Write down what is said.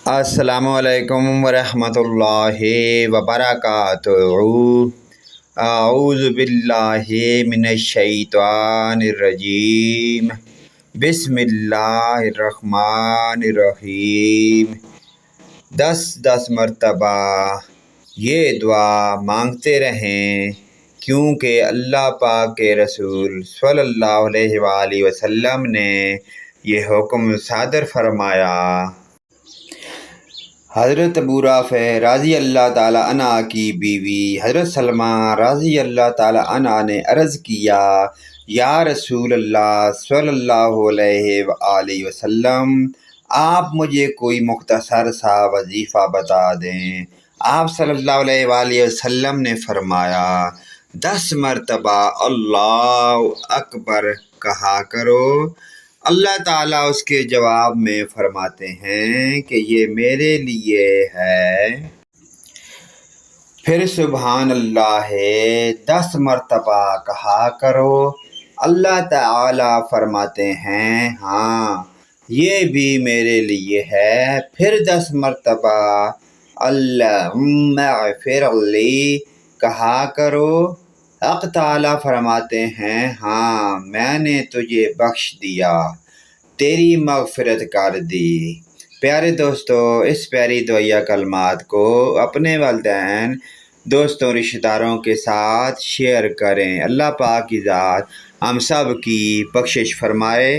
السلام علیکم ورحمۃ اللہ وبرکاتہ۔ اعوذ باللہ من الشیطان الرجیم، بسم اللہ الرحمن الرحیم۔ 10 مرتبہ یہ دعا مانگتے رہیں، کیونکہ اللہ پاک کے رسول صلی اللہ علیہ وآلہ وسلم نے یہ حکم صادر فرمایا۔ حضرت ابو رافع رضی اللہ تعالیٰ عنہ کی بیوی حضرت سلمہ رضی اللہ تعالیٰ عنہ نے عرض کیا، یا رسول اللہ صلی اللہ علیہ وآلہ وسلم، آپ مجھے کوئی مختصر سا وظیفہ بتا دیں۔ آپ صلی اللہ علیہ وآلہ وسلم نے فرمایا، 10 مرتبہ اللہ اکبر کہا کرو۔ اللہ تعالیٰ اس کے جواب میں فرماتے ہیں کہ یہ میرے لیے ہے۔ پھر سبحان اللہ ہے 10 مرتبہ کہا کرو۔ اللہ تعالیٰ فرماتے ہیں، ہاں یہ بھی میرے لیے ہے۔ پھر 10 مرتبہ اللہم اغفر لی کہا کرو۔ حق تعالیٰ فرماتے ہیں، ہاں میں نے تجھے بخش دیا، تیری مغفرت کر دی۔ پیارے دوستو، اس پیاری دعائیہ کلمات کو اپنے والدین، دوستوں، رشتہ داروں کے ساتھ شیئر کریں۔ اللہ پاک کی ذات ہم سب کی بخشش فرمائے۔